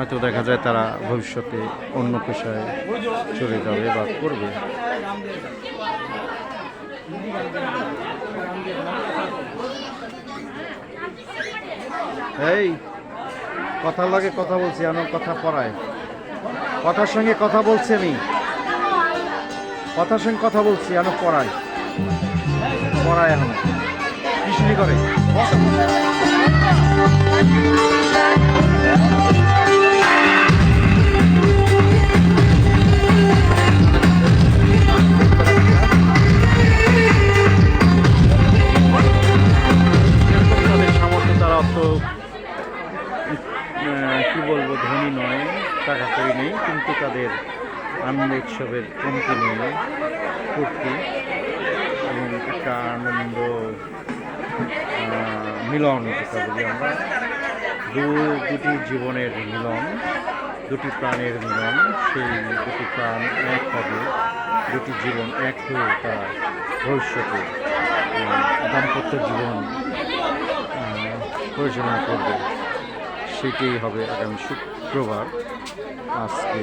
হয়তো দেখা যায় তারা ভবিষ্যতে অন্য পেশায় চলে যাবে বা করবে। এই কথা লাগে কথা বলছি, আমার কথা পড়ায়, কথার সঙ্গে কথা বলছি আমি, কথার সঙ্গে কথা বলছি, আমার পড়ায় পড়ায় এখন টিউশনি করে। কি বলবো, ধনী নয়, টাকা করি নেই, কিন্তু তাদের আনন্দ উৎসবের কমতি নেই, ফুর্তি এবং একটা আনন্দ মিলন, যেটা বলি আমরা, দুটি জীবনের মিলন, দুটি প্রাণের মিলন। সেই দুটি প্রাণ এক হবে, দুটি জীবন এক হয়ে তারা ভবিষ্যতে দাম্পত্য জীবন পরিচালনা করবে। সেটাই হবে আগামী শুক্রবার। আজকে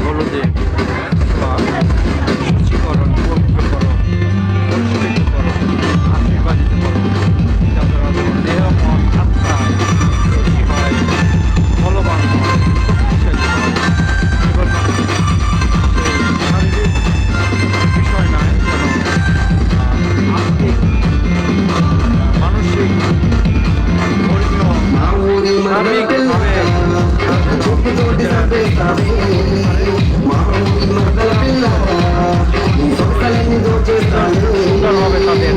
হলুদে শুচিকরণ, পবিত্রকরণ, পরিষ্কৃতকরণ, আশীর্বাদিতকরণ, দেহ মন আত্মায় সুখী হয়, বলবান হয়, শক্তিশালী হয়। কেবল শারীরিক বিষয় নয়, যেন আত্মিক, মানসিক, সুন্দরভাবে তাদের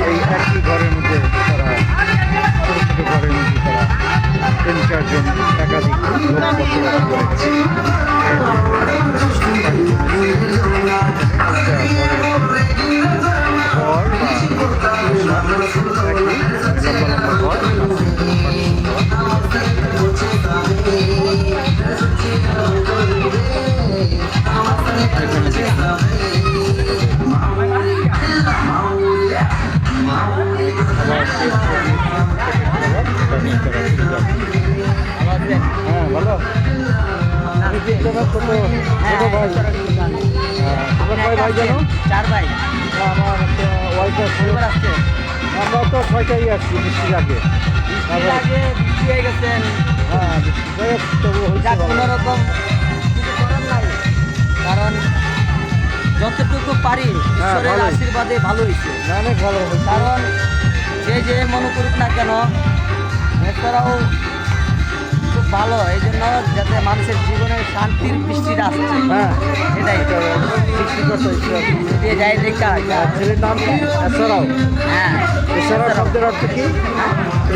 এই একটি ঘরের মধ্যে তারা, ছোটো ছোটো ঘরের মধ্যে তারা 3-4 জন একাধিক লোক বসবাস করেছে। হ্যাঁ ভালো, ছোট ভাই, আমার ভাই জানো 4 ভাই, আমার ওয়াইফ আসছে, আমরা তো 6টাই আসছি বৃষ্টির আগে। বৃষ্টি হয়ে গেছেন, হ্যাঁ তবু কোনো রকম কিছু করার নাই, কারণ যতটুকু পারি ঈশ্বরের আশীর্বাদে ভালো হয়েছে, অনেক ভালো হয়েছে। কারণ যে মনে করুক না কেন, এছাড়াও খুব ভালো, এই জন্য যাতে মানুষের জীবনে শান্তির বৃষ্টিটা আসছে। হ্যাঁ সেটাই দিয়ে যাই দেখা। ছেলের নাম কি? এছাড়াও, হ্যাঁ এছাড়াও শব্দের অর্থ কি?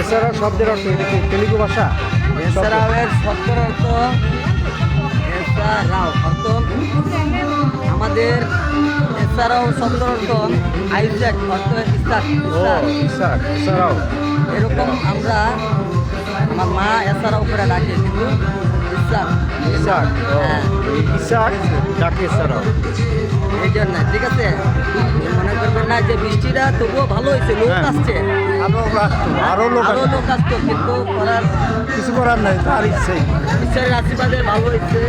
এছাড়াও শব্দের অর্থ এটা কি তেলুগু ভাষা? এছাড়াও এর শব্দের অর্থ, এছাড়াও অর্থ আমাদের, এছাড়াও শব্দের অর্থ আইজ্যাক, অর্থ ইসাক। এছাড়াও এরকম আমরা, আমার মা এছাড়াও করে ডাকে, কিন্তু ইসাক ইসাক ডাকে এছাড়াও, এই জন্য। ঠিক আছে, মনে করবেন না যে বৃষ্টিটা তবুও ভালো হয়েছে, লোক আসছে, আরো লোক আসতো, কিন্তু কিছু করার নাই, তার ইচ্ছে, ঈশ্বরের আশীর্বাদে ভালো হয়েছে,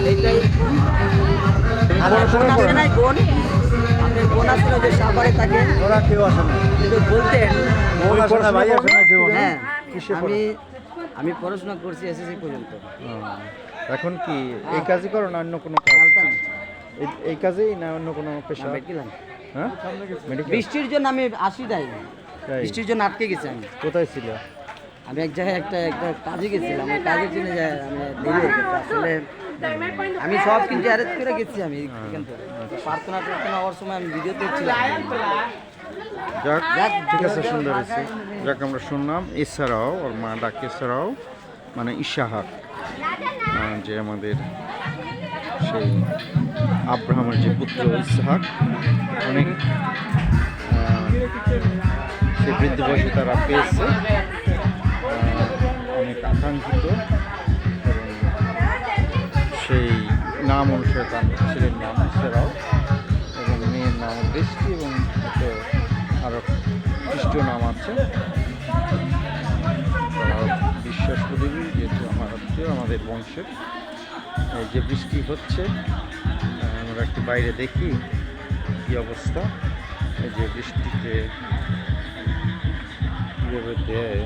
এইটাই। পড়াশোনা নাই বোন, আমি আপনার বোন আসলে যে সাভারে থাকে, ওরা কেউ আসে না, যদি বলতেন। ওই পড়াশোনা ভাই আসে না কেউ? হ্যাঁ, কিসে পড়ে? আমি পড়াশোনা করছি এসএসসি পর্যন্ত। এখন কি এই কাজই করো না অন্য কোনো কাজ? আলতান এই কাজেই না অন্য কোনো পেশা? বেটিলাম। হ্যাঁ, মেডিকেল। বৃষ্টির জন্য আমি আসি নাই, তাই? বৃষ্টির জন্য আটকে গেছি আমি। কোথায় ছিল? আমি এক জায়গায় একটা কাজে গেছিলাম, ওই কাজের জন্য আমি দেরি হয়ে গেছে আসলে। আমি সব কিন্তু অ্যারেঞ্জ করে গেছি আমি এখান থেকে। প্রার্থনা টার্থনা হওয়ার সময় আমি ভিডিওতে ছিলাম। যাক, ঠিক আছে, সুন্দর হয়েছে। যাক, আমরা শুনলাম। এছাড়াও ওর মা ডাকে, এছাড়াও মানে ইশাহাক, যে আমাদের সেই আব্রাহামের যে পুত্র ইসহাক, অনেক সে বৃদ্ধ বয়সে তারা পেয়েছে, অনেক আকাঙ্ক্ষিত, এবং সেই নাম অনুসারে তার ছেলের নাম ইসরাও এবং মেয়ের নাম দৃষ্টি, এবং আরও খ্রিস্টীয় নাম আছে। তারা বিশ্বাস করি যেহেতু আমাদের বংশের। এই যে বৃষ্টি হচ্ছে, আমরা একটু বাইরে দেখি কী অবস্থা। এই যে বৃষ্টিতে কীভাবে দেয়।